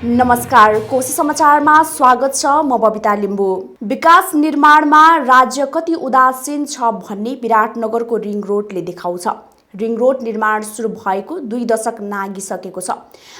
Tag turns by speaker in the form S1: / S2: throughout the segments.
S1: नमस्कार, कोशी समाचारमा स्वागत छ। म बबिता लिम्बू। विकास निर्माणमा राज्य कति उदासीन छ भन्ने विराटनगरको रिङ रोडले देखाउँछ। रिङ रोड निर्माण सुरु भएको 2 दशक नागिसकेको छ।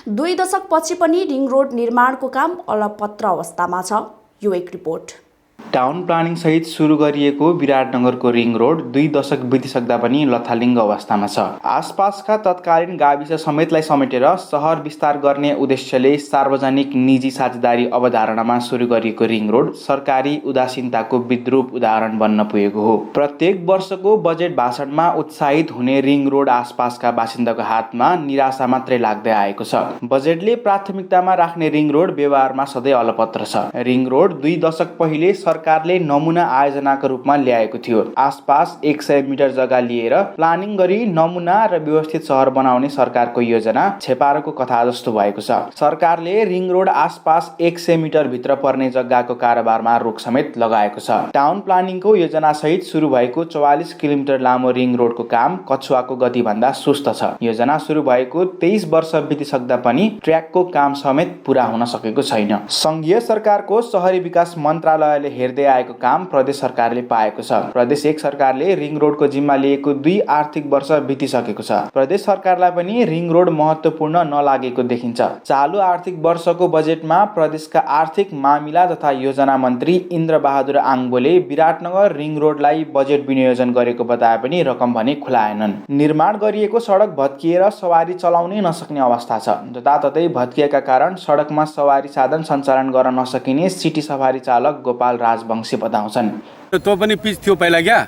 S1: 2 दशकपछि पनि रिङ रोड निर्माणको काम अलपत्र अवस्थामा छ। यो एक रिपोर्ट।
S2: टाउन प्लानिङ सहित सुरु गरिएको विराटनगरको रिङ रोड 2 दशक बितिसक्दा पनि लथालिङ्ग अवस्थामा छ। आसपासका तत्कालीन गाविस समेतलाई समेटेर सहर विस्तार गर्ने उद्देश्यले सार्वजनिक निजी साझेदारी अवधारणामा सुरु गरिएको रिङ रोड सरकारी उदासीनताको विद्रूप उदाहरण बन्न पुगेको हो। प्रत्येक वर्षको बजेट भाषणमा उत्साहित हुने रिङ रोड आसपासका बासिन्दाको हातमा निराशा मात्रै लाग्दै आएको छ। बजेटले प्राथमिकतामा राख्ने रिङ रोड व्यवहारमा सधैँ अलपत्र छ। रिङ रोड 2 दशक पहिले सरकारले नमुना आयोजनाको रूपमा ल्याएको थियो। आसपास 100 मिटर जग्गा लिएर प्लानिङ गरी नमुना र व्यवस्थित सहर बनाउने सरकारको योजना छेपारोको कथा जस्तो भएको छ। सरकारले रिङ रोड आसपास 100 मिटर भित्र पर्ने जग्गाको कारोबारमा रोक समेत लगाएको छ। टाउन प्लानिङको योजना सहित सुरु भएको 44 किलोमिटर लामो रिङ रोडको काम कछुवाको गति भन्दा सुस्त छ। योजना सुरु भएको 23 वर्ष बितिसक्दा पनि ट्र्याकको काम समेत पूरा हुन सकेको छैन। संघीय सरकारको शहरी विकास मन्त्रालयले हेर्दै आएको काम प्रदेश सरकारले पाएको छ। प्रदेश 1 सरकारले रिङ रोडको जिम्मा लिएको 2 आर्थिक वर्ष बितिसकेको छ। प्रदेश सरकारलाई पनि रिङ रोड महत्त्वपूर्ण नलागेको देखिन्छ। चालु आर्थिक वर्षको बजेटमा प्रदेशका आर्थिक मामिला तथा योजना मन्त्री इन्द्रबहादुर आङबोले विराटनगर रिङ रोडलाई बजेट विनियोजन गरेको बताए पनि रकम भने खुलाएनन्। निर्माण गरिएको सडक भत्किएर सवारी चलाउनै नसक्ने अवस्था छ। जताततै भत्किएका कारण सडकमा सवारी साधन सञ्चालन गर्न नसकिने सिटी सफारी चालक गोपाल राजवंशी बताउँछन्।
S3: त्यो पनि पिच थियो पहिला क्या,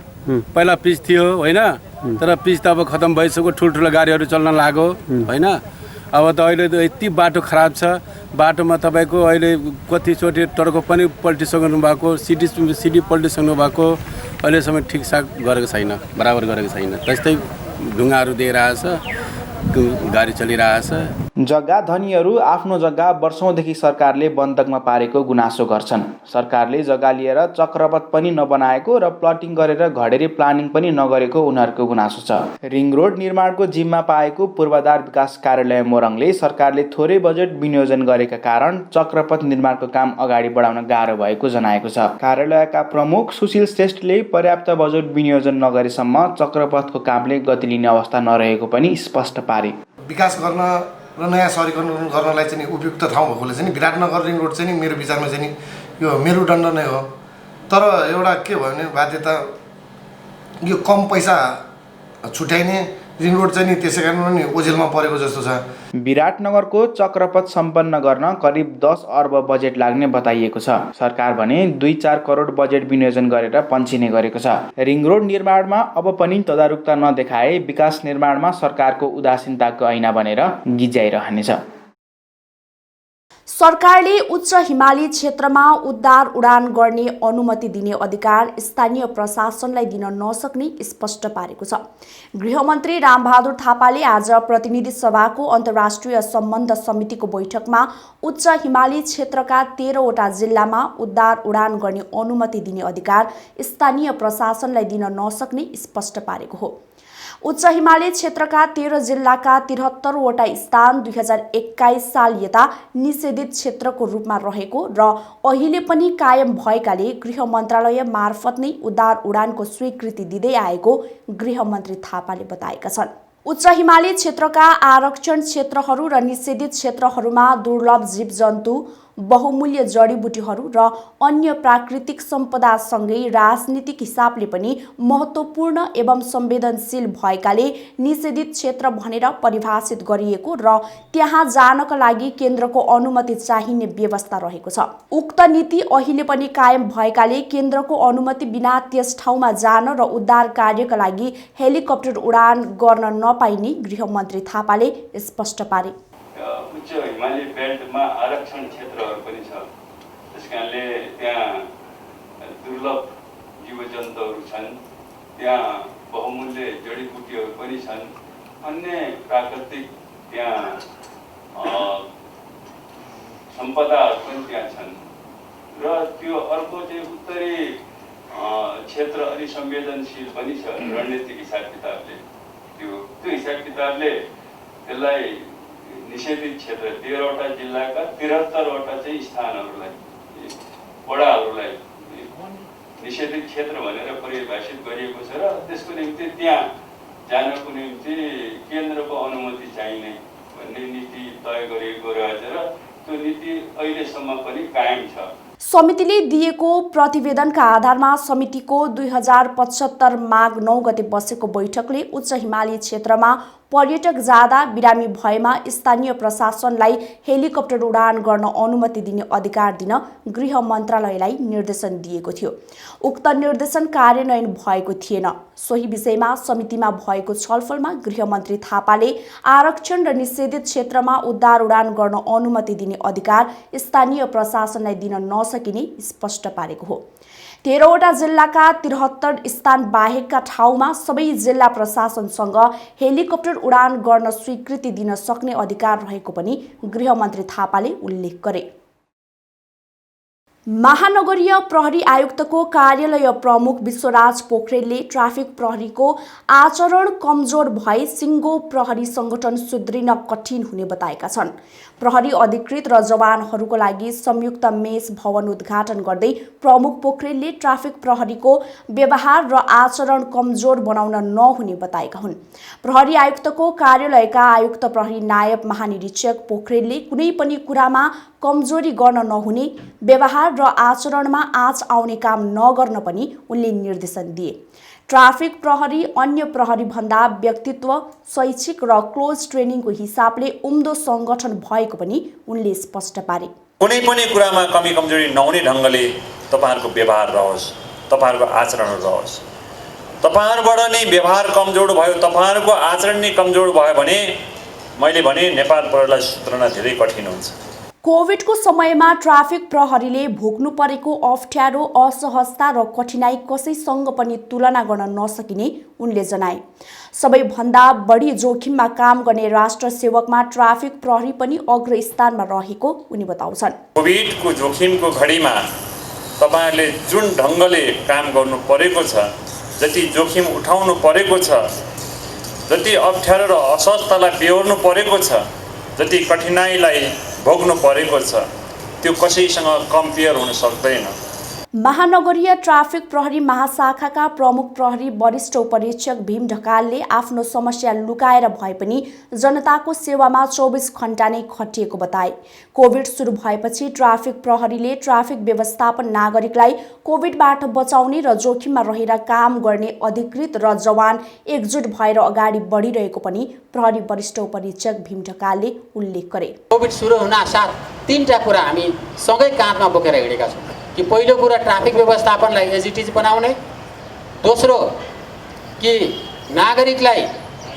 S3: पहिला पिच थियो होइन, तर पिच त अब खतम भइसक्यो। ठुल्ठुलो गाडीहरू चल्न लाग्यो होइन। अब त अहिले त यति बाटो खराब छ। बाटोमा तपाईँको अहिले कतिचोटि टर्को पनि पल्टिसक्नु भएको, सिडी पल्टिसक्नु भएको, अहिलेसम्म ठिकठाक गरेको छैन, बराबर गरेको छैन। त्यस्तै ढुङ्गाहरू दिइरहेछ, गाडी चलिरहेछ।
S2: जग्गा धनीहरू आफ्नो जग्गा वर्षौंदेखि सरकारले बन्दकमा पारेको गुनासो गर्छन्। सरकारले जग्गा लिएर चक्रपथ पनि नबनाएको र प्लटिङ गरेर घडेरी प्लानिङ पनि नगरेको उनीहरूको गुनासो छ। रिङ रोड निर्माणको जिम्मा पाएको पूर्वाधार विकास कार्यालय मोरङले सरकारले थोरै बजेट विनियोजन गरेका कारण चक्रपथ निर्माणको काम अगाडि बढाउन गाह्रो भएको जनाएको छ। कार्यालयका प्रमुख सुशील श्रेष्ठले पर्याप्त बजेट विनियोजन नगरेसम्म चक्रपथको कामले गति लिने अवस्था नरहेको पनि स्पष्ट पारे।
S4: विकास गर्न र नयाँ सहरीकरण गर्नलाई चाहिँ उपयुक्त ठाउँ भएकोले चाहिँ विराटनगर रिङ रोड चाहिँ मेरो विचारमा चाहिँ यो मेरुदण्ड नै हो। तर एउटा के भयो भने बाध्यता यो कम पैसा छुट्याइने रिङ रोड चाहिँ त्यसै कारण नि ओझेलमा परेको जस्तो छ।
S2: विराटनगरको चक्रपथ सम्पन्न गर्न करिब 10 अर्ब बजेट लाग्ने बताइएको छ। सरकार भने 2-4 करोड बजेट विनियोजन गरेर पन्छिने गरेको छ। रिङ रोड निर्माणमा अब पनि तदारुकता नदेखाए विकास निर्माणमा सरकारको उदासीनताको ऐना बनेर गिज्याइरहनेछ।
S1: सरकारले उच्च हिमाली क्षेत्रमा उद्धार उडान गर्ने अनुमति दिने अधिकार स्थानीय प्रशासनलाई दिन नसक्ने स्पष्ट पारेको छ। गृहमन्त्री रामबहादुर थापाले आज प्रतिनिधि सभाको अन्तर्राष्ट्रिय सम्बन्ध समितिको बैठकमा उच्च हिमाली क्षेत्रका 13 वटा जिल्लामा उद्धार उडान गर्ने अनुमति दिने अधिकार स्थानीय प्रशासनलाई दिन नसक्ने स्पष्ट पारेको हो। उच्च हिमाली क्षेत्रका 13 जिल्लाका 73 वटा स्थान 2021 साल यता निषेधित क्षेत्रको रूपमा रहेको र अहिले पनि कायम भएकाले गृह मन्त्रालय मार्फत नै उद्धार उडानको स्वीकृति दिँदै आएको गृहमन्त्री थापाले बताएका छन्। उच्च हिमाली क्षेत्रका आरक्षण क्षेत्रहरू र निषेधित क्षेत्रहरूमा दुर्लभ जीवजन्तु, बहुमूल्य जडीबुटीहरू र अन्य प्राकृतिक सम्पदासँगै राजनीतिक हिसाबले पनि महत्त्वपूर्ण एवं संवेदनशील भएकाले निषेधित क्षेत्र भनेर परिभाषित गरिएको र त्यहाँ जानका लागि केन्द्रको अनुमति चाहिने व्यवस्था रहेको छ। उक्त नीति अहिले पनि कायम भएकाले केन्द्रको अनुमति बिना त्यस ठाउँमा जान र उद्धार कार्यका लागि हेलिकप्टर उडान गर्न नपाइने गृहमन्त्री थापाले स्पष्ट पारे।
S5: उच्च हिमाली बेल्टमा आरक्षण क्षेत्रहरू पनि छ। त्यसकारणले त्यहाँ दुर्लभ जीवजन्तुहरू छन्, त्यहाँ बहुमूल्य जडीबुटीहरू पनि छन्, अन्य प्राकृतिक त्यहाँ सम्पदाहरू पनि त्यहाँ छन् र त्यो अर्को चाहिँ उत्तरी क्षेत्र अलि संवेदनशील पनि छ रणनीतिक हिसाब किताबले। त्यो हिसाब किताबले त्यसलाई निषेधित क्षेत्र 13वटा जिल्लाका 73वटा चाहिँ स्थानहरूलाई वडाहरूलाई निषेधित क्षेत्र भनेर परिभाषित गरिएको छ र त्यसको निम्ति त्यहाँ जानको निम्ति केन्द्रको अनुमति चाहिने भन्ने नीति तय गरिएको रहेछ र त्यो नीति अहिलेसम्म पनि कायम छ।
S1: समितिले दिएको प्रतिवेदनका आधारमा समितिको 2075 माघ 9 गते बसेको बैठकले उच्च हिमाली क्षेत्रमा पर्यटक जाँदा बिरामी भएमा स्थानीय प्रशासनलाई हेलिकप्टर उडान गर्न अनुमति दिने अधिकार दिन गृह मन्त्रालयलाई निर्देशन दिएको थियो। उक्त निर्देशन कार्यान्वयन भएको थिएन। सोही विषयमा समितिमा भएको छलफलमा गृहमन्त्री थापाले आरक्षण र निषेधित क्षेत्रमा उद्धार उडान गर्न अनुमति दिने अधिकार स्थानीय प्रशासनलाई दिन नसकिने स्पष्ट पारेको हो। 13वटा जिल्लाका 73 स्थान बाहेकका ठाउँमा सबै जिल्ला प्रशासनसँग हेलिकप्टर उडान गर्न स्वीकृति दिन सक्ने अधिकार रहेको पनि गृहमन्त्री थापाले उल्लेख गरे। महानगरीय प्रहरी आयुक्तको कार्यालय प्रमुख विश्वराज पोखरेलले ट्राफिक प्रहरीको आचरण कमजोर भए सिङ्गो प्रहरी संगठन सुध्रिन कठिन हुने बताएका छन्। प्रहरी अधिकृत र जवानहरूको लागि संयुक्त मेस भवन उद्घाटन गर्दै प्रमुख पोखरेलले ट्राफिक प्रहरीको व्यवहार र आचरण कमजोर बनाउन नहुने बताएका हुन्। प्रहरी आयुक्तको कार्यालयका आयुक्त प्रहरी नायब महानिरीक्षक पोखरेलले कुनै पनि कुरामा कमजोरी गर्न नहुने, व्यवहार र आचरणमा आँच आउने काम नगर्न पनि उनले निर्देशन दिए। ट्राफिक प्रहरी अन्य प्रहरी भन्दा व्यक्तित्व, शैक्षिक र क्लोज ट्रेनिङको हिसाबले उम्दो संगठन भएको पनि उनले स्पष्ट पारे।
S6: कुनै पनि कुरामा कमी कमजोरी नहुने ढङ्गले तपाईहरुको व्यवहार रहोस्, तपाईहरुको आचरण रहोस्। तपाईहरुबाट नै व्यवहार कमजोर भयो, तपाईहरुको आचरण नै कमजोर भयो भने मैले भने नेपाल प्रहरीलाई सुध्रन धेरै कठिन हुन्छ।
S1: कोभिडको समयमा ट्राफिक प्रहरीले भोग्नु परेको अप्ठ्यारो, असहजता र कठिनाई कसैसँग पनि तुलना गर्न नसकिने उनले जनाए। सबैभन्दा बढी जोखिममा काम गर्ने राष्ट्र सेवकमा ट्राफिक प्रहरी पनि अग्र स्थानमा रहेको उनी बताउँछन्।
S6: कोभिडको जोखिमको घडीमा तपाईहरुले जुन ढङ्गले काम गर्नु परेको छ, जति जोखिम उठाउनु परेको छ, जति अप्ठ्यारो र असहजतालाई बेहोर्नु परेको छ, जति कठिनाईलाई भोग्नु परेको छ, त्यो कसैसँग कम्पेयर हुन सक्दैन।
S1: महानगरीय ट्राफिक प्रहरी महाशाखाका प्रमुख प्रहरी वरिष्ठ उपरीक्षक भीम ढकालले आफ्नो समस्या लुकाएर भए पनि जनताको सेवामा 24 घण्टा नै खटिएको बताए। कोभिड सुरु भएपछि ट्राफिक प्रहरीले ट्राफिक व्यवस्थापन, नागरिकलाई कोभिडबाट बचाउने र जोखिममा रहेर काम गर्ने अधिकृत र जवान एकजुट भएर अगाडि बढिरहेको पनि प्रहरी वरिष्ठ उपरीक्षक भीम ढकालले उल्लेख गरे।
S7: कोभिड सुरु हुनासाथ तीनटा कुरा हामी सँगै काँधमा बोकेर हिँडेका छौँ कि पहिलो कुरा ट्राफिक व्यवस्थापनलाई एज इट इज बनाउने, दोस्रो कि नागरिकलाई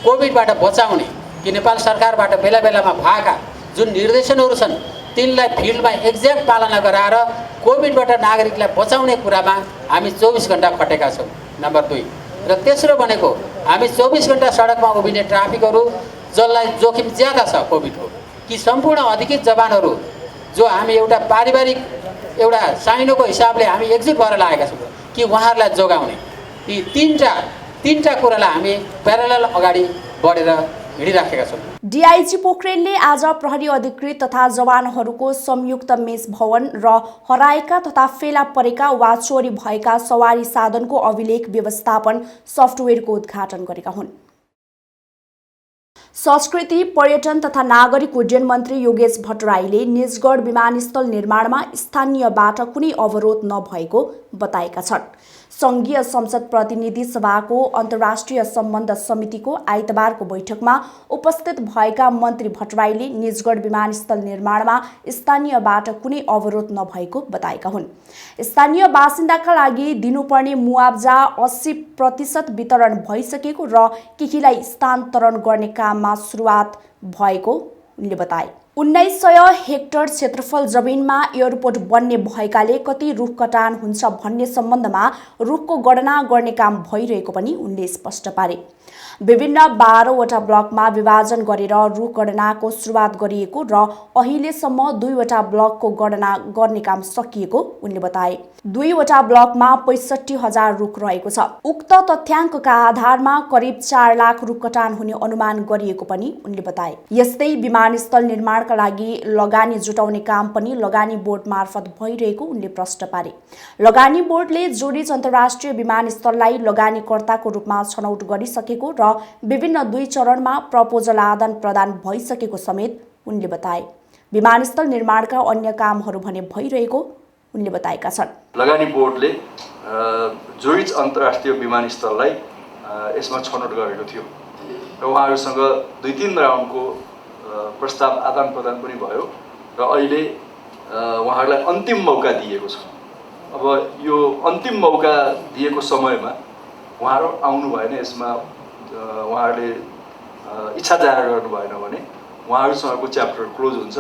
S7: कोभिडबाट बचाउने, कि नेपाल सरकारबाट बेला बेलामा भएका जुन निर्देशनहरू छन् तिनलाई फिल्डमा एक्ज्याक्ट पालना गराएर कोभिडबाट नागरिकलाई बचाउने कुरामा हामी 24 घण्टा खटेका छौँ। नम्बर 2 र तेस्रो भनेको हामी 24 घण्टा सडकमा उभिने ट्राफिकहरू जसलाई जोखिम ज्यादा छ कोभिडको, कि सम्पूर्ण अधिकृत जवानहरू जो हामी एउटा पारिवारिक एउटा साइनोको हिसाबले हामी एकजुट भएर लागेका छौँ कि उहाँहरूलाई जोगाउने, यी तीनटा कुरालाई हामी प्यारलल अगाडि बढेर हिँडिराखेका छौँ।
S1: डीआईजी पोखरेलले आज प्रहरी अधिकृत तथा जवानहरूको संयुक्त मेस भवन र हराएका तथा फेला परेका वा चोरी भएका सवारी साधनको अभिलेख व्यवस्थापन सफ्टवेयरको उद्घाटन गरेका हुन्। संस्कृति, पर्यटन तथा नागरिक उड्डयन मन्त्री योगेश भट्टराईले निजगढ विमानस्थल निर्माणमा स्थानीयबाट कुनै अवरोध नभएको बताएका छन्। संघीय संसद प्रतिनिधि सभाको अन्तर्राष्ट्रिय सम्बन्ध समितिको आइतबारको बैठकमा उपस्थित भएका मन्त्री भट्टराईले निजगढ विमानस्थल निर्माणमा स्थानीयबाट कुनै अवरोध नभएको बताएका हुन्। स्थानीय बासिन्दाका लागि दिनुपर्ने मुआब्जा 80% वितरण भइसकेको र केहीलाई स्थानान्तरण गर्ने काममा सुरुवात भएको उनले बताए। 1900 हेक्टर क्षेत्रफल जमिनमा एयरपोर्ट बन्ने भएकाले कति रुख कटान हुन्छ भन्ने सम्बन्धमा रुखको गणना गर्ने काम भइरहेको पनि उनले स्पष्ट पारे। विभिन्न 12वटा ब्लकमा विभाजन गरेर रुख गणनाको सुरुवात गरिएको र अहिलेसम्म 2वटा ब्लकको गणना गर्ने काम सकिएको उनले बताए। 2वटा ब्लकमा 65,000 रुख रहेको छ। उक्त तथ्याङ्कका आधारमा करिब 4 लाख रुख कटान हुने अनुमान गरिएको पनि उनले बताए। यस्तै विमानस्थल निर्माणका लागि लगानी जुटाउने काम पनि लगानी बोर्ड मार्फत भइरहेको उनले प्रश्न पारे। लगानी बोर्डले जोडिज अन्तर्राष्ट्रिय विमानस्थललाई लगानीकर्ताको रूपमा छनौट गरिसकेको र विभिन्न 2 चरणमा प्रपोजल आदान प्रदान भइसकेको समेत उनले बताए। विमानस्थल निर्माणका अन्य कामहरू भने भइरहेको उनले बताएका छन्।
S8: लगानी बोर्डले जोइज अन्तर्राष्ट्रिय विमानस्थललाई यसमा छनौट गरेको थियो र उहाँहरूसँग 2-3 राउन्डको प्रस्ताव आदान प्रदान पनि भयो र अहिले उहाँहरूलाई अन्तिम मौका दिएको छ। अब यो अन्तिम मौका दिएको समयमा उहाँहरू आउनु भएन, यसमा उहाँहरूले इच्छा जाहेर गर्नु भएन भने उहाँहरूसँगको च्याप्टर क्लोज हुन्छ।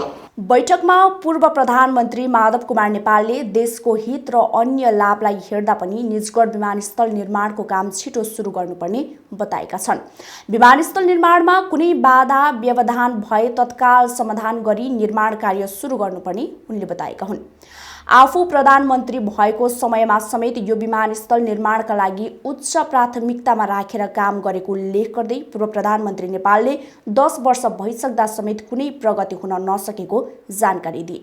S1: बैठकमा पूर्व प्रधानमन्त्री माधव कुमार नेपालले देशको हित र अन्य लाभलाई हेर्दा पनि निजगढ विमानस्थल निर्माणको काम छिटो सुरु गर्नुपर्ने बताएका छन्। विमानस्थल निर्माणमा कुनै बाधा व्यवधान भए तत्काल समाधान गरी निर्माण कार्य सुरु गर्नुपर्ने उनले बताएका हुन्। आफू प्रधानमन्त्री भएको समयमा समेत यो विमानस्थल निर्माणका लागि उच्च प्राथमिकतामा राखेर काम गरेको उल्लेख गर्दै पूर्व प्रधानमन्त्री नेपालले 10 वर्ष भइसक्दा समेत कुनै प्रगति हुन नसकेको जानकारी दिए।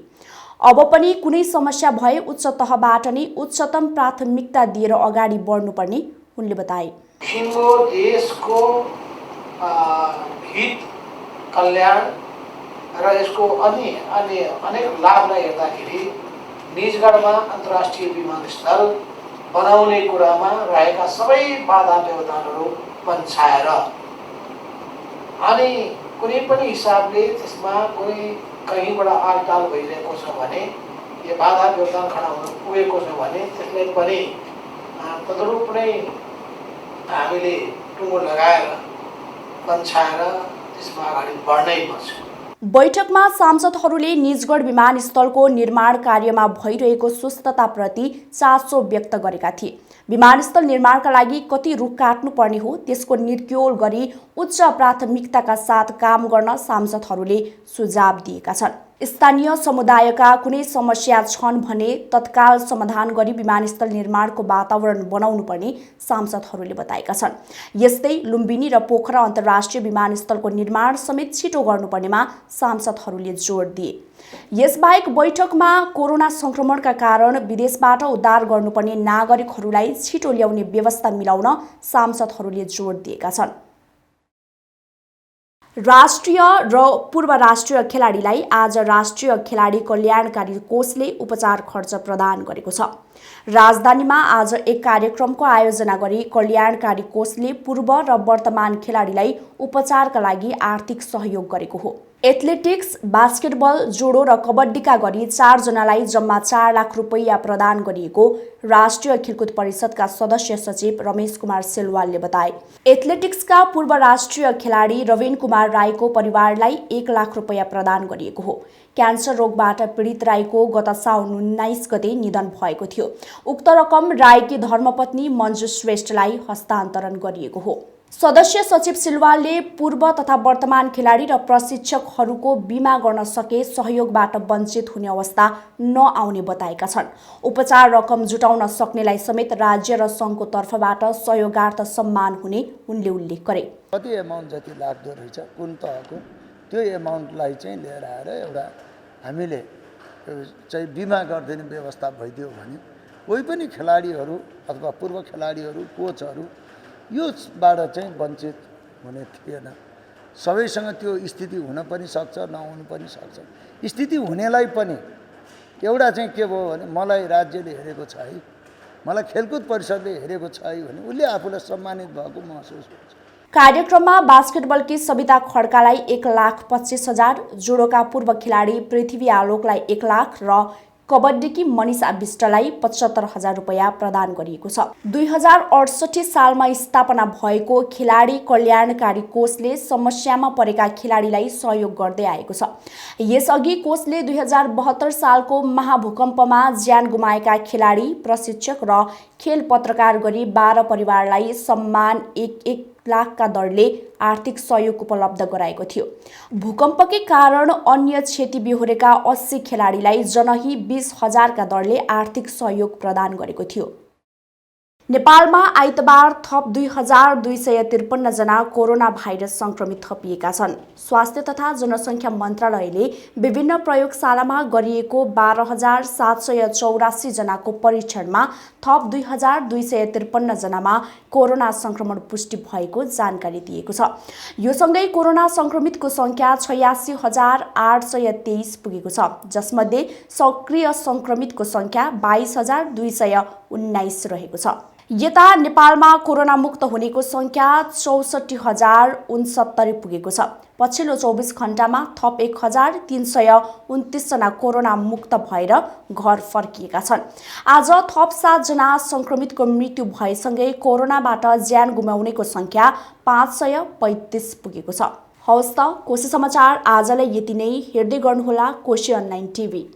S1: अब पनि कुनै समस्या भए उच्च तहबाट नै उच्चतम प्राथमिकता दिएर अगाडि बढ्नुपर्ने उनले बताए।
S9: किसिमको देशको हित कल्याण र यसको अनेक लाभलाई हेर्दाखेरि निजगढमा अन्तर्राष्ट्रिय विमानस्थल बनाउने कुरामा रहेका सबै बाधा व्यवधानहरू पन्छाएर अनि कुनै पनि हिसाबले त्यसमा कुनै कहीँबाट आलटाल भइरहेको छ भने यो बाधा व्यवधान खडा हुन पुगेको छ भने त्यसलाई पनि तदनुरूप नै हामीले टुङ्गो लगाएर पन्छाएर त्यसमा अगाडि बढ्नै पर्छ।
S1: बैठकमा सांसदहरूले निजगढ विमानस्थलको निर्माण कार्यमा भइरहेको सुस्तताप्रति चासो व्यक्त गरेका थिए। विमानस्थल निर्माणका लागि कति रुख काट्नुपर्ने हो त्यसको निर्क्योल गरी उच्च प्राथमिकताका साथ काम गर्न सांसदहरूले सुझाव दिएका छन्। स्थानीय समुदायका कुनै समस्या छन् भने तत्काल समाधान गरी विमानस्थल निर्माणको वातावरण बनाउनु पर्ने सांसदहरूले बताएका छन्। यस्तै लुम्बिनी र पोखरा अन्तर्राष्ट्रिय विमानस्थलको निर्माण समेत छिटो गर्नुपर्नेमा सांसदहरूले जोड दिए। यसबाहेक बैठकमा कोरोना संक्रमणका कारण विदेशबाट उद्धार गर्नुपर्ने नागरिकहरूलाई छिटो ल्याउने व्यवस्था मिलाउन सांसदहरूले जोड दिएका छन्। राष्ट्रिय र पूर्व राष्ट्रिय खेलाडीलाई आज राष्ट्रिय खेलाडी कल्याणकारी कोषले उपचार खर्च प्रदान गरेको छ। राजधानीमा आज एक कार्यक्रमको आयोजना गरी कल्याणकारी कोषले पूर्व र वर्तमान खेलाडीलाई उपचारका लागि आर्थिक सहयोग गरेको हो। एथलेटिक्स, बास्केटबल, जुडो र कबड्डीका गरी 4 जनालाई जम्मा 4 लाख रुपैयाँ प्रदान गरिएको राष्ट्रिय खेलकुद परिषदका सदस्य सचिव रमेश कुमार सेलवालले बताए। एथलेटिक्सका पूर्व राष्ट्रिय खेलाडी रविन कुमार राईको परिवारलाई 1 लाख रुपैयाँ प्रदान गरिएको हो। क्यान्सर रोगबाट पीडित राईको गत साउन 19 गते निधन भएको थियो। उक्त रकम राईकी धर्मपत्नी मञ्जु श्रेष्ठलाई हस्तान्तरण गरिएको हो। सदस्य सचिव सिलवालले पूर्व तथा वर्तमान खेलाडी र प्रशिक्षकहरूको बिमा गर्न सके सहयोगबाट वञ्चित हुने अवस्था नआउने बताएका छन्। उपचार रकम जुटाउन सक्नेलाई समेत राज्य र सङ्घको तर्फबाट सहयोगार्थ सम्मान हुने उनले उल्लेख गरे।
S10: कति एमाउन्ट जति लाग्दो रहेछ कुन तहको त्यो एमाउन्टलाई चाहिँ लिएर आएर एउटा हामीले चाहिँ बिमा गरिदिने व्यवस्था भइदियो भने कोही पनि खेलाडीहरू अथवा पूर्व खेलाडीहरू कोचहरू योबाट चाहिँ वञ्चित हुने थिएन। सबैसँग त्यो स्थिति हुन पनि सक्छ नहुन पनि सक्छ। स्थिति हुनेलाई पनि एउटा चाहिँ के भयो भने मलाई राज्यले हेरेको छ है, मलाई खेलकुद परिषदले हेरेको छ है भने उसले आफूलाई सम्मानित भएको महसुस हुन्छ।
S1: कार्यक्रममा बास्केटबलकी सविता खड्कालाई 1,25,000, जुडोका पूर्व खेलाडी पृथ्वी आलोकलाई 1 लाख र कबड्डीकी मनिषा विष्टलाई 75,000 रुपैयाँ प्रदान गरिएको छ। 2068 सालमा स्थापना भएको खेलाडी कल्याणकारी कोषले समस्यामा परेका खेलाडीलाई सहयोग गर्दै आएको छ। यसअघि कोषले 2072 सालको महाभूकम्पमा ज्यान गुमाएका खेलाडी, प्रशिक्षक र खेल पत्रकार गरी 12 परिवारलाई सम्मान 1 लाखका दरले आर्थिक सहयोग उपलब्ध गराएको थियो। भूकम्पकै कारण अन्य क्षति बेहोरेका 80 खेलाडीलाई जनही 20,000 का दरले आर्थिक सहयोग प्रदान गरेको थियो। नेपालमा आइतबार थप 2253 जना कोरोना भाइरस संक्रमित थपिएका छन्। स्वास्थ्य तथा जनसङ्ख्या मन्त्रालयले विभिन्न प्रयोगशालामा गरिएको 12,784 जनाको परीक्षणमा थप 2253 जनामा कोरोना संक्रमण पुष्टि भएको जानकारी दिएको छ। यो सँगै कोरोना संक्रमितको संख्या 86,823 पुगेको छ, जसमध्ये सक्रिय संक्रमितको संख्या 22,219 रहेको छ। यता नेपालमा कोरोना मुक्त हुनेको संख्या 64,069 पुगेको छ। पछिल्लो 24 घण्टामा थप 1,329 जना कोरोना मुक्त भएर घर फर्किएका छन्। आज थप 7 जना संक्रमितको मृत्यु भएसँगै कोरोनाबाट ज्यान गुमाउनेको संख्या 535 पुगेको छ। हवस् त, कोशी समाचार आजलाई यति नै। हेर्दै गर्नुहोला कोशी अनलाइन टिभी।